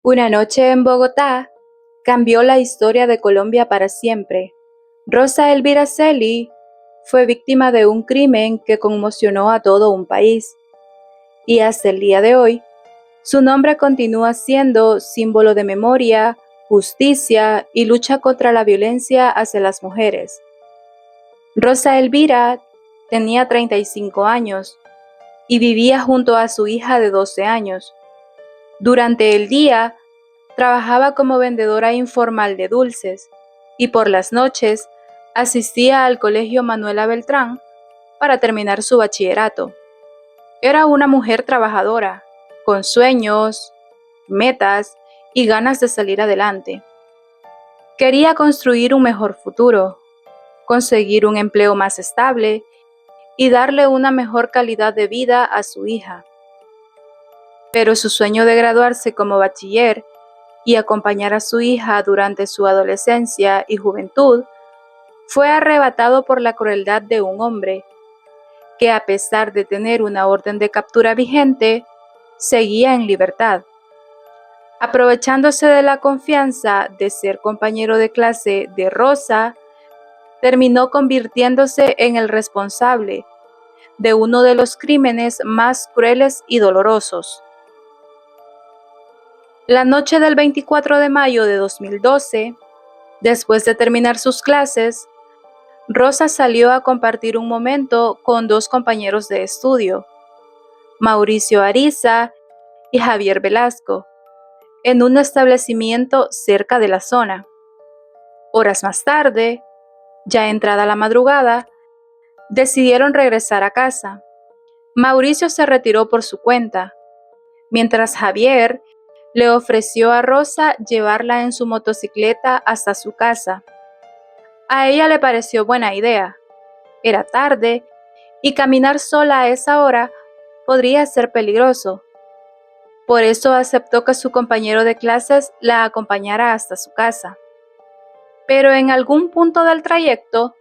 Una noche en Bogotá cambió la historia de Colombia para siempre. Rosa Elvira Celi fue víctima de un crimen que conmocionó a todo un país y hasta el día de hoy su nombre continúa siendo símbolo de memoria, justicia y lucha contra la violencia hacia las mujeres. Rosa Elvira tenía 35 años y vivía junto a su hija de 12 años. Durante el día, trabajaba como vendedora informal de dulces y por las noches asistía al Colegio Manuela Beltrán para terminar su bachillerato. Era una mujer trabajadora, con sueños, metas y ganas de salir adelante. Quería construir un mejor futuro, conseguir un empleo más estable y darle una mejor calidad de vida a su hija. Pero su sueño de graduarse como bachiller y acompañar a su hija durante su adolescencia y juventud fue arrebatado por la crueldad de un hombre que, a pesar de tener una orden de captura vigente, seguía en libertad. Aprovechándose de la confianza de ser compañero de clase de Rosa, terminó convirtiéndose en el responsable de uno de los crímenes más crueles y dolorosos. La noche del 24 de mayo de 2012, después de terminar sus clases, Rosa salió a compartir un momento con dos compañeros de estudio, Mauricio Ariza y Javier Velasco, en un establecimiento cerca de la zona. Horas más tarde, ya entrada la madrugada, decidieron regresar a casa. Mauricio se retiró por su cuenta, mientras Javier le ofreció a Rosa llevarla en su motocicleta hasta su casa. A ella le pareció buena idea. Era tarde y caminar sola a esa hora podría ser peligroso. Por eso aceptó que su compañero de clases la acompañara hasta su casa. Pero en algún punto del trayecto,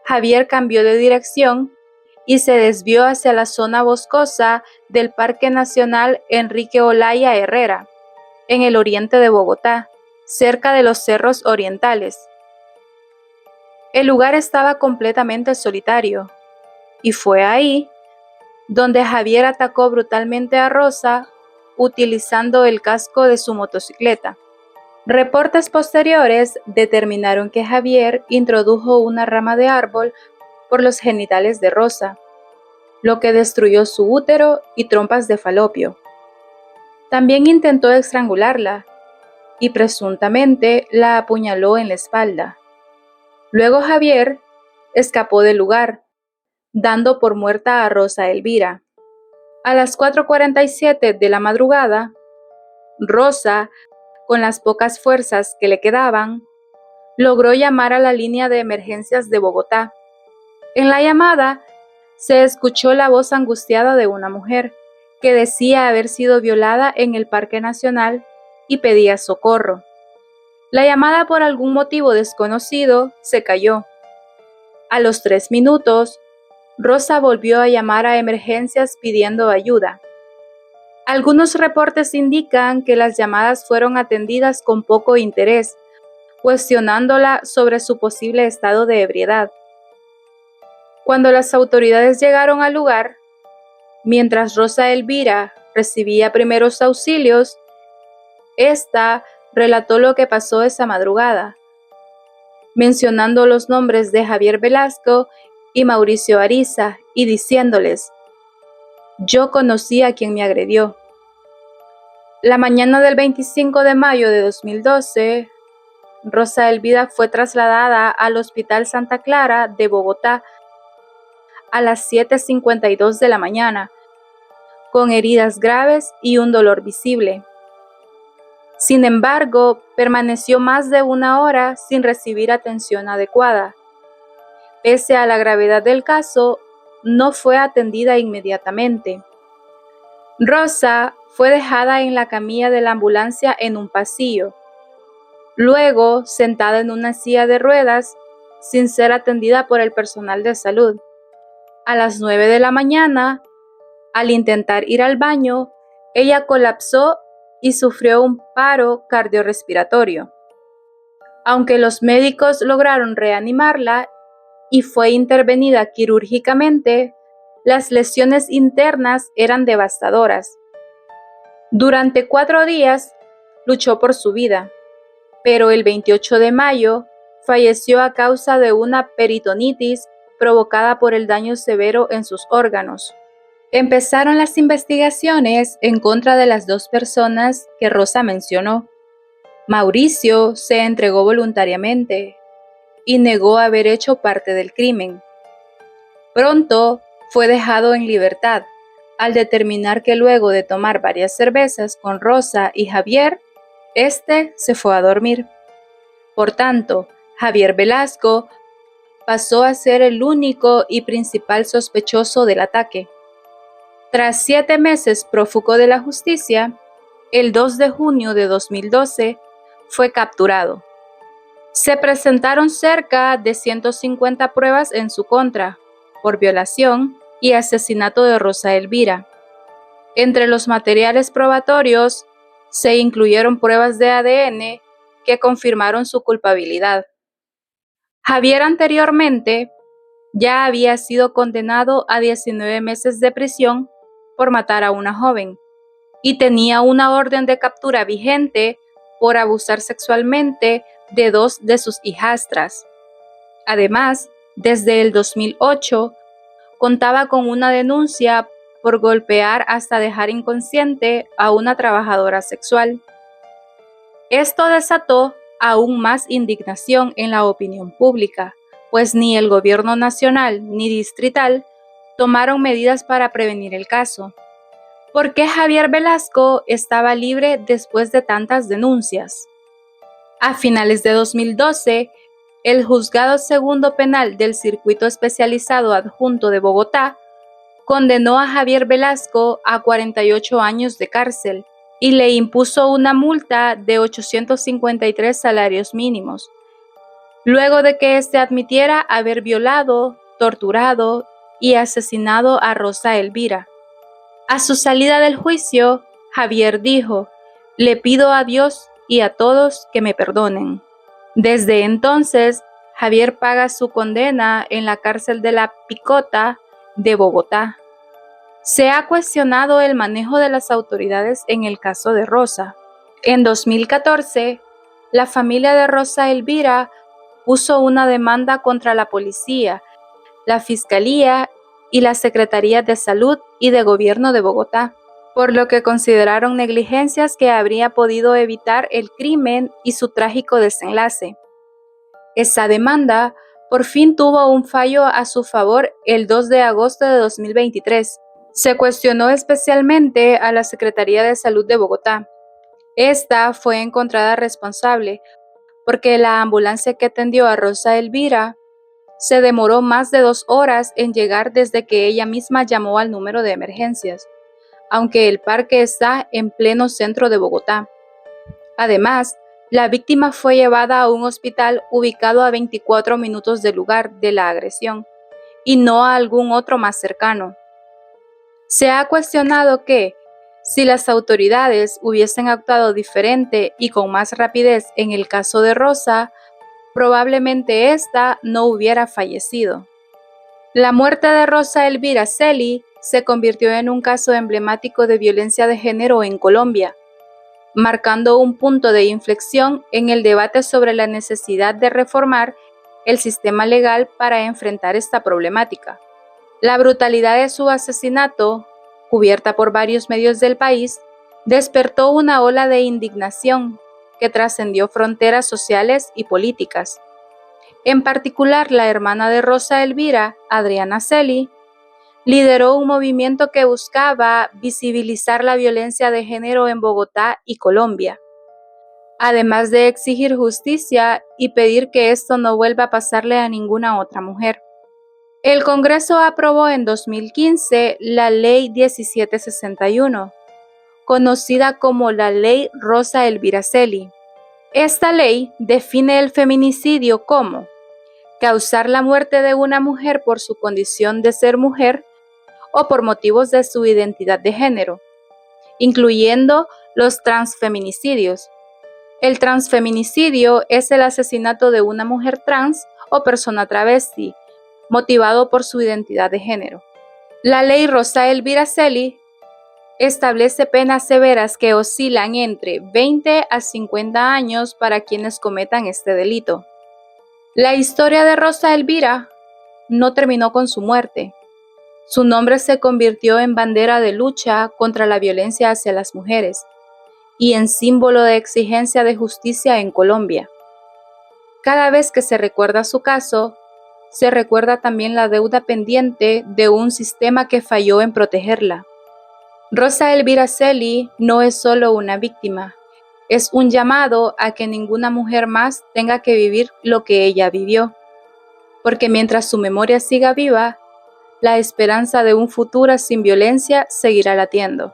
Javier cambió de dirección y se desvió hacia la zona boscosa del Parque Nacional Enrique Olaya Herrera, en el oriente de Bogotá, cerca de los Cerros Orientales. El lugar estaba completamente solitario, y fue ahí donde Javier atacó brutalmente a Rosa utilizando el casco de su motocicleta. Reportes posteriores determinaron que Javier introdujo una rama de árbol por los genitales de Rosa, lo que destruyó su útero y trompas de falopio. También intentó estrangularla y presuntamente la apuñaló en la espalda. Luego Javier escapó del lugar, dando por muerta a Rosa Elvira. A las 4:47 de la madrugada, Rosa, con las pocas fuerzas que le quedaban, logró llamar a la línea de emergencias de Bogotá. En la llamada se escuchó la voz angustiada de una mujer que decía haber sido violada en el Parque Nacional y pedía socorro. La llamada, por algún motivo desconocido, se cayó. A los 3 minutos, Rosa volvió a llamar a emergencias pidiendo ayuda. Algunos reportes indican que las llamadas fueron atendidas con poco interés, cuestionándola sobre su posible estado de ebriedad. Cuando las autoridades llegaron al lugar, mientras Rosa Elvira recibía primeros auxilios, esta relató lo que pasó esa madrugada, mencionando los nombres de Javier Velasco y Mauricio Ariza y diciéndoles: "Yo conocí a quien me agredió". La mañana del 25 de mayo de 2012, Rosa Elvira fue trasladada al Hospital Santa Clara de Bogotá a las 7:52 de la mañana, con heridas graves y un dolor visible. Sin embargo, permaneció más de una hora sin recibir atención adecuada. Pese a la gravedad del caso, no fue atendida inmediatamente. Rosa fue dejada en la camilla de la ambulancia en un pasillo, luego sentada en una silla de ruedas sin ser atendida por el personal de salud. A las 9 de la mañana, al intentar ir al baño, ella colapsó y sufrió un paro cardiorrespiratorio. Aunque los médicos lograron reanimarla y fue intervenida quirúrgicamente, las lesiones internas eran devastadoras. Durante 4 días luchó por su vida, pero el 28 de mayo falleció a causa de una peritonitis provocada por el daño severo en sus órganos. Empezaron las investigaciones en contra de las 2 personas que Rosa mencionó. Mauricio se entregó voluntariamente y negó haber hecho parte del crimen. Pronto fue dejado en libertad, al determinar que luego de tomar varias cervezas con Rosa y Javier, este se fue a dormir. Por tanto, Javier Velasco pasó a ser el único y principal sospechoso del ataque. Tras 7 meses prófugo de la justicia, el 2 de junio de 2012 fue capturado. Se presentaron cerca de 150 pruebas en su contra por violación y asesinato de Rosa Elvira. Entre los materiales probatorios se incluyeron pruebas de ADN que confirmaron su culpabilidad. Javier anteriormente ya había sido condenado a 19 meses de prisión por matar a una joven y tenía una orden de captura vigente por abusar sexualmente de 2 de sus hijastras. Además, desde el 2008, contaba con una denuncia por golpear hasta dejar inconsciente a una trabajadora sexual. Esto desató aún más indignación en la opinión pública, pues ni el gobierno nacional ni distrital tomaron medidas para prevenir el caso. ¿Por qué Javier Velasco estaba libre después de tantas denuncias? A finales de 2012, el Juzgado Segundo Penal del Circuito Especializado Adjunto de Bogotá condenó a Javier Velasco a 48 años de cárcel y le impuso una multa de 853 salarios mínimos, luego de que éste admitiera haber violado, torturado y asesinado a Rosa Elvira. A su salida del juicio, Javier dijo: "Le pido a Dios y a todos que me perdonen". Desde entonces, Javier paga su condena en la cárcel de La Picota de Bogotá. Se ha cuestionado el manejo de las autoridades en el caso de Rosa. En 2014, la familia de Rosa Elvira puso una demanda contra la policía, la Fiscalía y la Secretaría de Salud y de Gobierno de Bogotá, por lo que consideraron negligencias que habría podido evitar el crimen y su trágico desenlace. Esa demanda por fin tuvo un fallo a su favor el 2 de agosto de 2023. Se cuestionó especialmente a la Secretaría de Salud de Bogotá. Esta fue encontrada responsable porque la ambulancia que atendió a Rosa Elvira se demoró más de 2 horas en llegar desde que ella misma llamó al número de emergencias, aunque el parque está en pleno centro de Bogotá. Además, la víctima fue llevada a un hospital ubicado a 24 minutos del lugar de la agresión y no a algún otro más cercano. Se ha cuestionado que, si las autoridades hubiesen actuado diferente y con más rapidez en el caso de Rosa, probablemente ésta no hubiera fallecido. La muerte de Rosa Elvira Celi se convirtió en un caso emblemático de violencia de género en Colombia, marcando un punto de inflexión en el debate sobre la necesidad de reformar el sistema legal para enfrentar esta problemática. La brutalidad de su asesinato, cubierta por varios medios del país, despertó una ola de indignación que trascendió fronteras sociales y políticas. En particular, la hermana de Rosa Elvira, Adriana Celi, lideró un movimiento que buscaba visibilizar la violencia de género en Bogotá y Colombia, además de exigir justicia y pedir que esto no vuelva a pasarle a ninguna otra mujer. El Congreso aprobó en 2015 la Ley 1761, conocida como la Ley Rosa Elvira Celi. Esta ley define el feminicidio como causar la muerte de una mujer por su condición de ser mujer o por motivos de su identidad de género, incluyendo los transfeminicidios. El transfeminicidio es el asesinato de una mujer trans o persona travesti, motivado por su identidad de género. La ley Rosa Elvira Celi establece penas severas que oscilan entre 20 a 50 años para quienes cometan este delito. La historia de Rosa Elvira no terminó con su muerte. Su nombre se convirtió en bandera de lucha contra la violencia hacia las mujeres y en símbolo de exigencia de justicia en Colombia. Cada vez que se recuerda su caso, se recuerda también la deuda pendiente de un sistema que falló en protegerla. Rosa Elvira Celi no es solo una víctima, es un llamado a que ninguna mujer más tenga que vivir lo que ella vivió, porque mientras su memoria siga viva, la esperanza de un futuro sin violencia seguirá latiendo.